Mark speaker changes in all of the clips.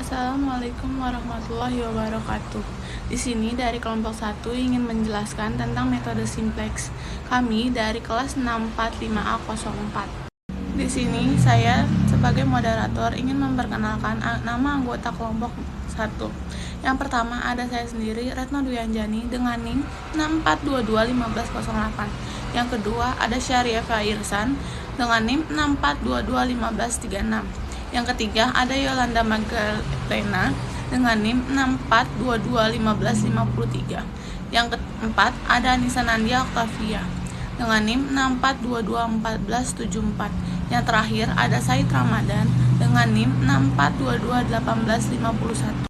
Speaker 1: Assalamualaikum warahmatullahi wabarakatuh. Di sini dari kelompok 1 ingin menjelaskan tentang metode simplex. Kami dari kelas 645A04. Di sini saya sebagai moderator ingin memperkenalkan nama anggota kelompok 1. Yang pertama ada saya sendiri, Retno Duyanjani dengan NIM 64221508. Yang kedua ada Syarifa Irsan dengan NIM 64221536. Yang ketiga ada Yolanda Magdalena dengan NIM 64221553. Yang keempat ada Anissa Nandia Octavia dengan NIM 64221474. Yang terakhir ada Said Ramadan dengan NIM 64221851.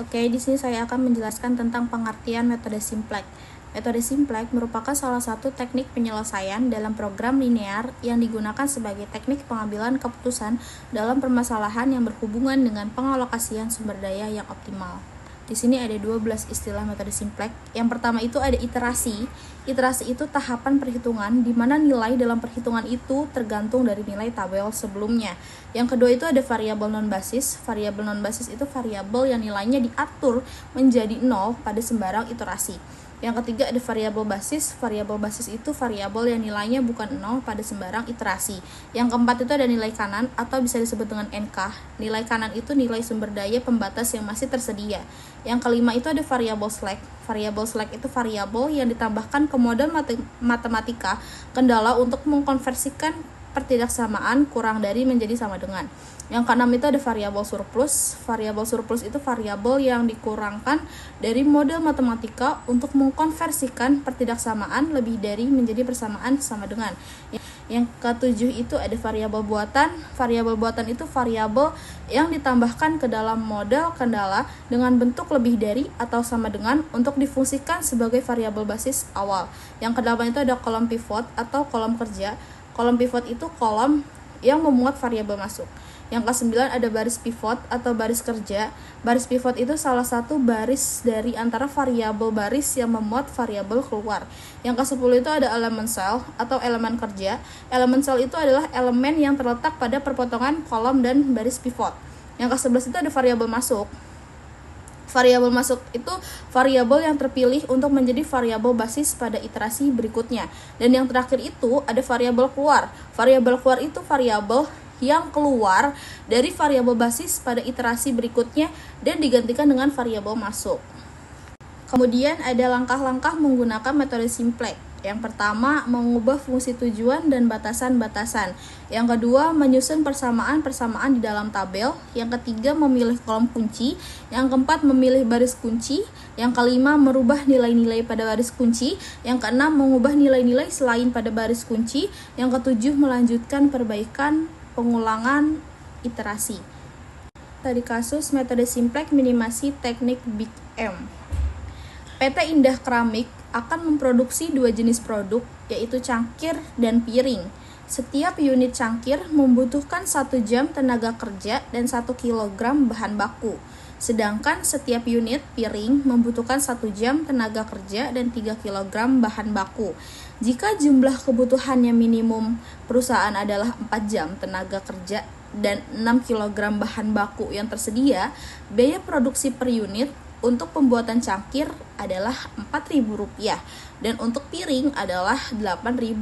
Speaker 2: Oke, di sini saya akan menjelaskan tentang pengertian metode simplex. Metode simplex merupakan salah satu teknik penyelesaian dalam program linear yang digunakan sebagai teknik pengambilan keputusan dalam permasalahan yang berhubungan dengan pengalokasian sumber daya yang optimal. Di sini ada 12 istilah metode simplex. Yang pertama itu ada iterasi. Iterasi itu tahapan perhitungan di mana nilai dalam perhitungan itu tergantung dari nilai tabel sebelumnya. Yang kedua itu ada variabel non-basis. Variabel non-basis itu variabel yang nilainya diatur menjadi 0 pada sembarang iterasi. Yang ketiga ada variabel basis. Variabel basis itu variabel yang nilainya bukan 0 pada sembarang iterasi. Yang keempat itu ada nilai kanan atau bisa disebut dengan NK. Nilai kanan itu nilai sumber daya pembatas yang masih tersedia. Yang kelima itu ada variabel slack. Variabel slack itu variabel yang ditambahkan ke model matematika kendala untuk mengkonversikan pertidaksamaan kurang dari menjadi sama dengan. Yang keenam itu ada variabel surplus. Variabel surplus itu variabel yang dikurangkan dari model matematika untuk mengkonversikan pertidaksamaan lebih dari menjadi persamaan sama dengan. Yang ketujuh itu ada variabel buatan. Variabel buatan itu variabel yang ditambahkan ke dalam model kendala dengan bentuk lebih dari atau sama dengan untuk difungsikan sebagai variabel basis awal. Yang kedelapan itu ada kolom pivot atau kolom kerja. Kolom pivot itu kolom yang memuat variabel masuk. Yang ke-9 ada baris pivot atau baris kerja. Baris pivot itu salah satu baris dari antara variabel baris yang memuat variabel keluar. Yang ke-10 itu ada elemen sel atau elemen kerja. Elemen sel itu adalah elemen yang terletak pada perpotongan kolom dan baris pivot. Yang ke-11 itu ada variabel masuk. Variabel masuk itu variabel yang terpilih untuk menjadi variabel basis pada iterasi berikutnya. Dan yang terakhir itu ada variabel keluar. Variabel keluar itu variabel yang keluar dari variabel basis pada iterasi berikutnya dan digantikan dengan variabel masuk. Kemudian ada langkah-langkah menggunakan metode simplex. Yang pertama, mengubah fungsi tujuan dan batasan-batasan. Yang kedua, menyusun persamaan-persamaan di dalam tabel. Yang ketiga, memilih kolom kunci. Yang keempat, memilih baris kunci. Yang kelima, merubah nilai-nilai pada baris kunci. Yang keenam, mengubah nilai-nilai selain pada baris kunci. Yang ketujuh, melanjutkan perbaikan pengulangan iterasi. Tadi kasus metode simplex minimasi teknik Big M. PT Indah Keramik akan memproduksi 2 jenis produk, yaitu cangkir dan piring. Setiap unit cangkir membutuhkan 1 jam tenaga kerja dan 1 kg bahan baku. Sedangkan setiap unit piring membutuhkan 1 jam tenaga kerja dan 3 kg bahan baku. Jika jumlah kebutuhannya minimum perusahaan adalah 4 jam tenaga kerja dan 6 kg bahan baku yang tersedia, biaya produksi per unit untuk pembuatan cangkir adalah Rp4.000 dan untuk piring adalah Rp8.000.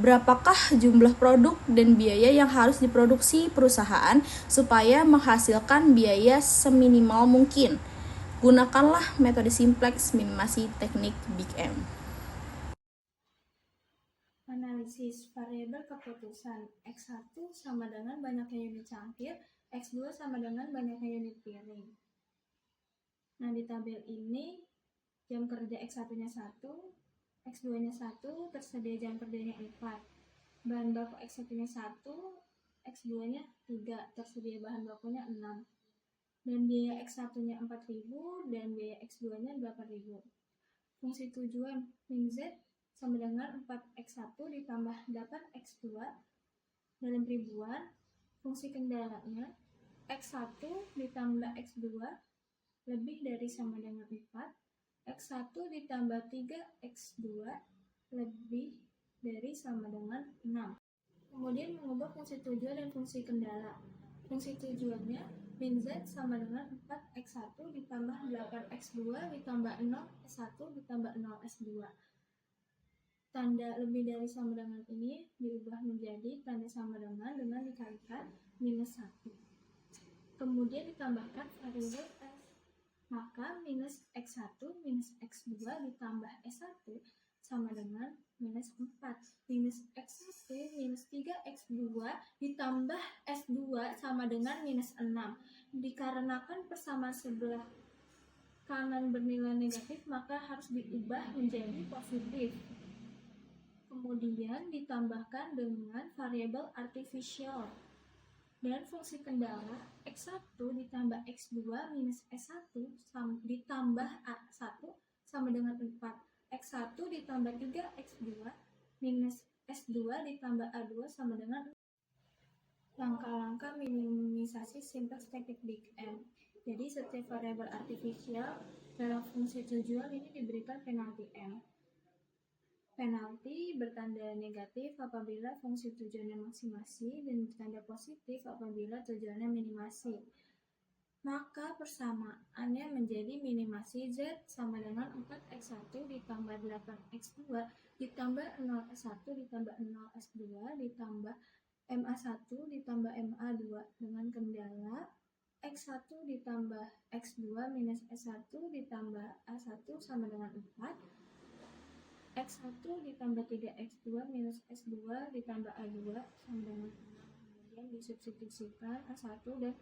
Speaker 2: Berapakah jumlah produk dan biaya yang harus diproduksi perusahaan supaya menghasilkan biaya seminimal mungkin? Gunakanlah metode simplex minimasi teknik Big M.
Speaker 3: Analisis variabel keputusan X1 sama dengan banyaknya unit cangkir, X2 sama dengan banyaknya unit piring. Nah, di tabel ini jam kerja X1-nya 1, X2-nya 1, tersedia jam kerjanya 4. Bahan baku X1-nya 1, X2-nya 3, tersedia bahan bakunya 6. Dan biaya X1-nya 4.000 dan biaya X2-nya 8.000. Fungsi tujuan min Z sama dengan 4X1 ditambah 8X2 dalam ribuan. Fungsi kendalanya X1 ditambah X2 lebih dari sama dengan 4. X1 ditambah 3X2 lebih dari sama dengan 6. Kemudian mengubah fungsi tujuan dan fungsi kendala. Fungsi tujuannya min Z sama dengan 4x1 ditambah 8x2 ditambah 0s1 ditambah 0s2. Tanda lebih dari sama dengan ini diubah menjadi tanda sama dengan dikalikan minus 1. Kemudian ditambahkan variabel S. Maka minus x1 minus x2 ditambah s1 sama dengan minus 4. Minus x1 minus 3x2 ditambah s2 sama dengan minus 6. Dikarenakan persamaan sebelah kanan bernilai negatif, maka harus diubah menjadi positif. Kemudian ditambahkan dengan variabel artificial. Dan fungsi kendala x1 ditambah x2 minus s1 ditambah a1 sama dengan 4. x1 ditambah 3x2 minus s2 ditambah a2 sama dengan 4. Langkah-langkah minimisasi simpleks teknik Big M. Jadi setiap variabel artifisial dalam fungsi tujuan ini diberikan penalti M. Penalti bertanda negatif apabila fungsi tujuannya maksimasi dan bertanda positif apabila tujuannya minimasi. Maka persamaannya menjadi minimasi Z sama dengan 4x1 ditambah 8x2 ditambah 0s1 ditambah 0s2 ditambah MA1 ditambah MA2 dengan kendala x1 ditambah x2 minus s1 ditambah a1 sama dengan 4. x1 ditambah 3x2 minus s2 ditambah a2 sama dengan 6. Kemudian disubstitusikan a1 dan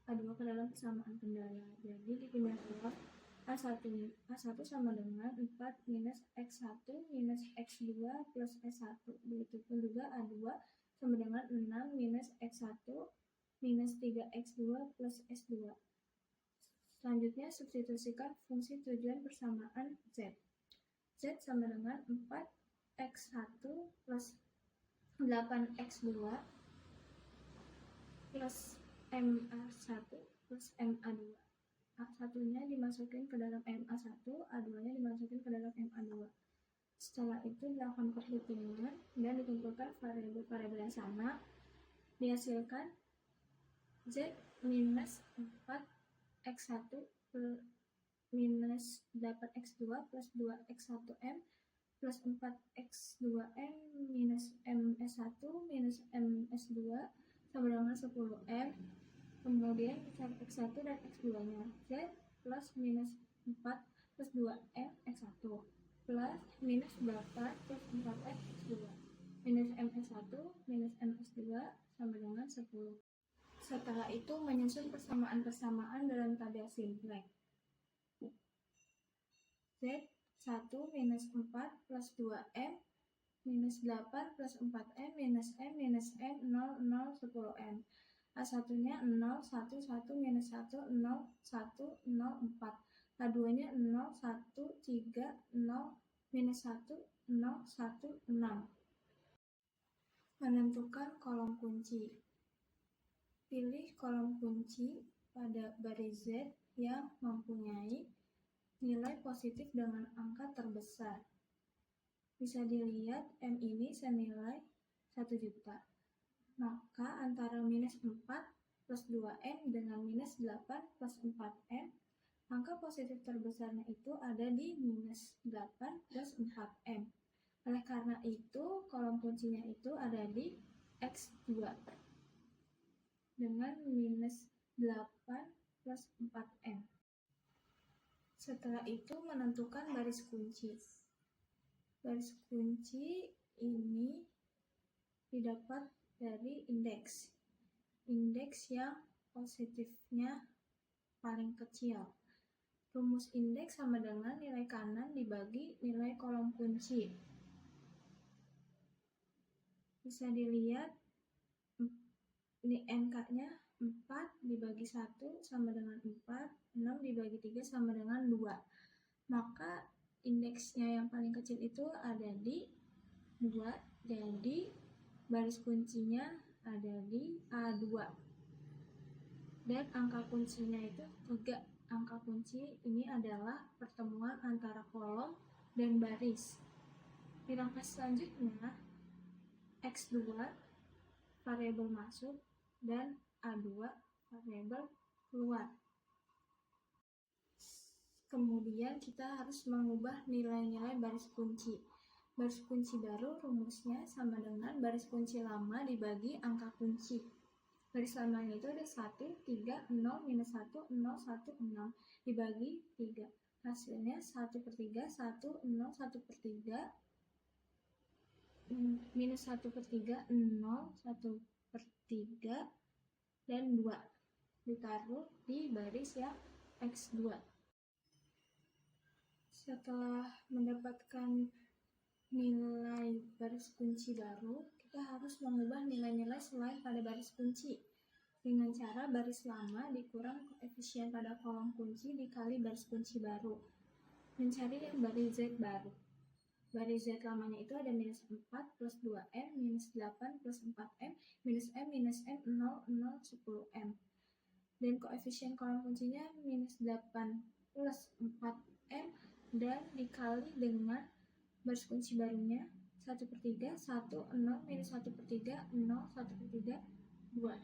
Speaker 3: a2 ke dalam persamaan kendala. Jadi dipindah keluar a1 sama dengan 4 minus x1 minus x2 plus s1. Begitupun juga a2 sama dengan 6 minus x1 minus 3x2 plus s2. Selanjutnya substitusikan fungsi tujuan persamaan z. Z sama dengan 4x1 plus 8x2 plus MA1 plus MA2. A1-nya dimasukin ke dalam MA1, A2-nya dimasukin ke dalam MA2. Setelah itu dilakukan perhitungan dan dikumpulkan variabel-variabel yang sama. Dihasilkan Z minus 4x1 minus 8x2 plus 2x1m plus 4x2m minus ms1 minus ms2 sama dengan 10m. Kemudian cari x1 dan x2 nya. Z plus minus 4 plus 2m x1 plus minus 8 plus 4m x2 minus ms1 minus ms2 sama dengan 10. Setelah itu menyusun persamaan-persamaan dalam tabel simplex. Z1 minus 4 plus 2M minus 8 plus 4M minus M minus M 0 0 10M. A1 nya 0 1 1 minus 1 0 1 0 4. A2 nya 0 1 3 0 minus 1 0 1 6. Menentukan kolom kunci. Pilih kolom kunci pada baris Z yang mempunyai nilai positif dengan angka terbesar. Bisa dilihat M ini senilai 1 juta. Maka antara minus 4 plus 2M dengan minus 8 plus 4M, angka positif terbesarnya itu ada di minus 8 plus 4M. Oleh karena itu, kolom kuncinya itu ada di X2 dengan minus 8 plus 4M. Setelah itu menentukan baris kunci. Baris kunci ini didapat dari indeks. Indeks yang positifnya paling kecil. Rumus indeks sama dengan nilai kanan dibagi nilai kolom kunci. Bisa dilihat ini NK-nya 4 dibagi 1 sama dengan 4, 6 dibagi 3 sama dengan 2. Maka indeksnya yang paling kecil itu ada di 2, jadi baris kuncinya ada di A2. Dan angka kuncinya itu 3. Angka kunci ini adalah pertemuan antara kolom dan baris. Di langkah selanjutnya, X2 variabel masuk dan A2 variabel keluar. Kemudian kita harus mengubah nilai-nilai baris kunci. Baris kunci baru rumusnya sama dengan baris kunci lama dibagi angka kunci. Baris lamanya itu ada 1, 3, 0, minus 1, 0, 1, 6 dibagi 3. Hasilnya 1/3, 1, 0, 1/3, minus 1/3, 0, 1/3, dan 2 ditaruh di baris yang X2. Setelah mendapatkan nilai baris kunci baru, kita harus mengubah nilai-nilai selain pada baris kunci dengan cara baris lama dikurang koefisien pada kolom kunci dikali baris kunci baru. Mencari yang baris Z baru. Baris Z lamanya itu ada minus 4 plus 2M, minus 8 plus 4M, minus M, 0, 0, 10M. Dan koefisien kolom kuncinya minus 8 plus 4M dan dikali dengan baris kunci barunya 1/3, 1, 0, minus 1/3, 0, 1/3, 2.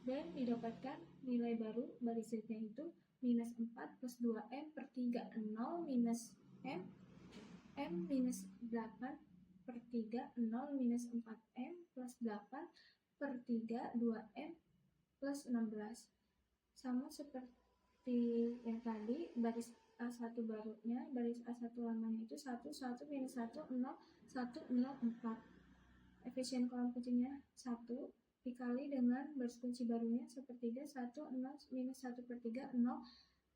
Speaker 3: Dan didapatkan nilai baru baris Z-nya itu minus 4 plus 2M/3, 0, minus M, minus 8/3, 0, minus 4M plus 8/3, 2M plus 16. Sama seperti yang tadi, baris A1 barunya, baris A1 lamanya itu 1, 1, minus 1, 0, 1, 0, 4. Efisien kolom kuncinya 1 dikali dengan baris kunci barunya 1/3, 1, 0, minus 1/3, 0,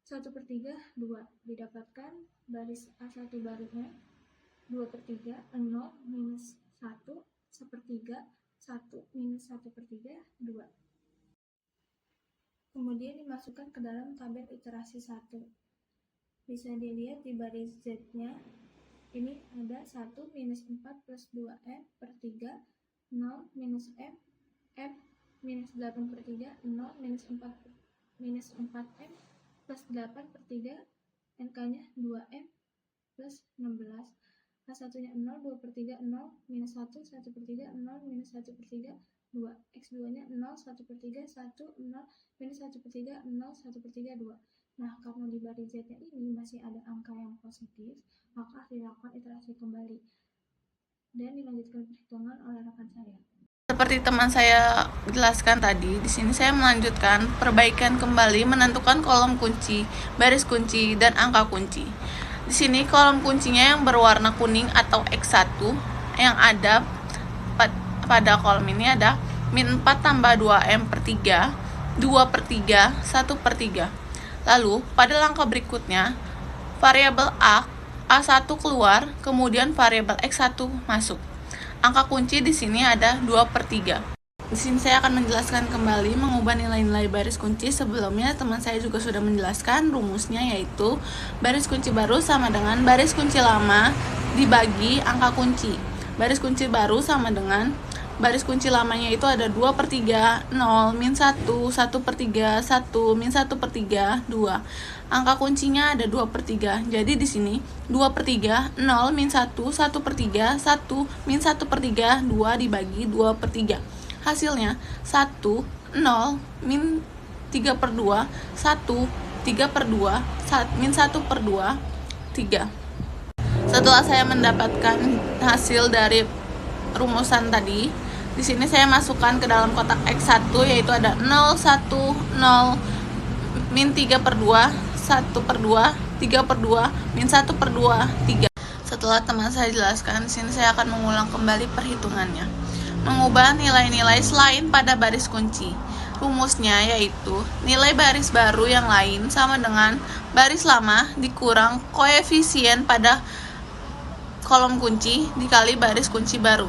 Speaker 3: 1/3, 2. Didapatkan baris A1 barunya 2/3, 0, minus 1, 1/3, 1, minus 1/3, 2. Kemudian dimasukkan ke dalam tabel iterasi 1. Bisa dilihat di baris Z-nya, ini ada 1 minus 4 plus 2M/3, 0 minus M, minus 8/3, 0 minus 4M plus 8/3, NK-nya 2M plus 16. H1-nya 0, 2/3, 0, minus 1, 1/3, 0, minus 1/3, 2. X2-nya 0, 1/3, 1, 0, minus 1/3, 0, 1/3, 2. Nah, karena di baris Z-nya ini masih ada angka yang positif, maka dilakukan iterasi kembali dan dilanjutkan perhitungan oleh rekan saya.
Speaker 1: Seperti teman saya jelaskan tadi, di sini saya melanjutkan perbaikan kembali menentukan kolom kunci, baris kunci, dan angka kunci. Di sini kolom kuncinya yang berwarna kuning atau X1 yang ada pada kolom ini ada min 4 tambah 2M/3, 2/3, 1/3. Lalu pada langkah berikutnya variabel A1 keluar, kemudian variabel X1 masuk. Angka kunci di sini ada 2/3. Di sini saya akan menjelaskan kembali mengubah nilai-nilai baris kunci. Sebelumnya teman saya juga sudah menjelaskan rumusnya, yaitu baris kunci baru sama dengan baris kunci lama dibagi angka kunci. Baris kunci baru sama dengan baris kunci lamanya itu ada 2/3, 0, min 1, 1/3, 1, min 1/3, 2. Angka kuncinya ada 2/3. Jadi di sini 2/3, 0, min 1, 1/3, 1, min 1/3, 2 dibagi 2/3. Hasilnya 1, 0, min 3/2, 1, 3/2, min 1/2, 3. Setelah saya mendapatkan hasil dari rumusan tadi, di sini saya masukkan ke dalam kotak X1, yaitu ada 0, 1, 0, min 3/2, 1/2, 3/2, min 1/2, 3. Setelah teman saya jelaskan, di sini saya akan mengulang kembali perhitungannya. Mengubah nilai-nilai selain pada baris kunci. Rumusnya yaitu nilai baris baru yang lain sama dengan baris lama dikurang koefisien pada kolom kunci dikali baris kunci baru,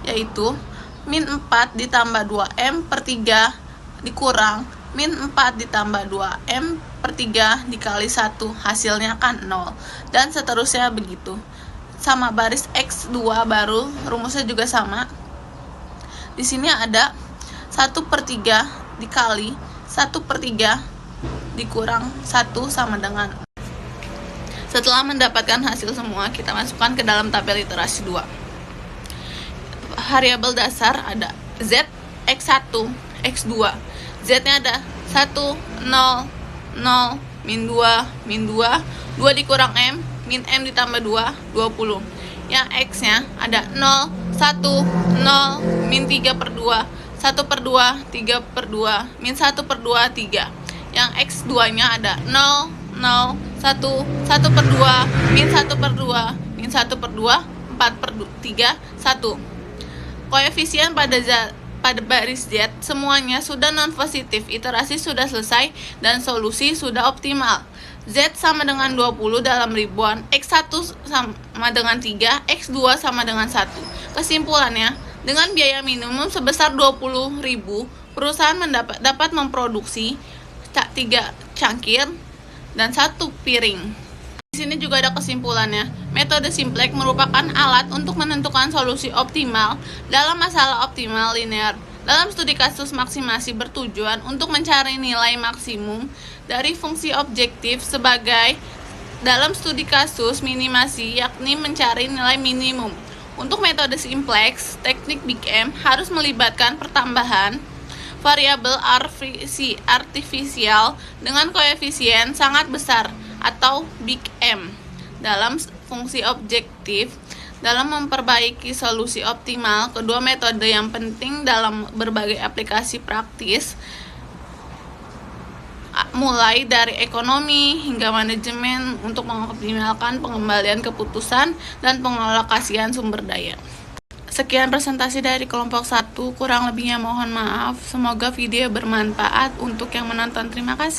Speaker 1: yaitu min 4 ditambah 2M/3 dikurang min 4 ditambah 2M/3 dikali 1, hasilnya kan 0, dan seterusnya begitu. Sama baris X2 baru, rumusnya juga sama. Di sini ada 1/3 dikali 1/3 dikurang 1 sama dengan. Setelah mendapatkan hasil semua, kita masukkan ke dalam tabel iterasi 2. Variabel dasar ada Z, X1, X2. Z-nya ada 1, 0, 0, min 2, min 2, 2 dikurang M, min M ditambah 2, 20. Yang X-nya ada 0, 1, 0, min 3 per 2, 1 per 2, 3 per 2, min 1 per 2, 3. Yang X2-nya ada 0, 0, 1, 1 per 2, min 1 per 2, min 1 per 2, 4 per 3, 1. Koefisien pada baris Z semuanya sudah non-positif, iterasi sudah selesai, dan solusi sudah optimal. Z sama dengan 20 dalam ribuan, X1 sama dengan 3, X2 sama dengan 1. Kesimpulannya, dengan biaya minimum sebesar 20.000, perusahaan dapat memproduksi 3 cangkir dan 1 piring. Di sini juga ada kesimpulannya. Metode simplex merupakan alat untuk menentukan solusi optimal dalam masalah optimal linear. Dalam studi kasus, maksimasi bertujuan untuk mencari nilai maksimum dari fungsi objektif, sebagai dalam studi kasus minimasi, yakni mencari nilai minimum. Untuk metode simplex, teknik Big M harus melibatkan pertambahan variabel artifisial dengan koefisien sangat besar atau Big M dalam fungsi objektif. Dalam memperbaiki solusi optimal, kedua metode yang penting dalam berbagai aplikasi praktis, mulai dari ekonomi hingga manajemen, untuk mengoptimalkan pengembalian keputusan dan pengalokasian sumber daya. Sekian presentasi dari kelompok 1, kurang lebihnya mohon maaf. Semoga video bermanfaat untuk yang menonton. Terima kasih.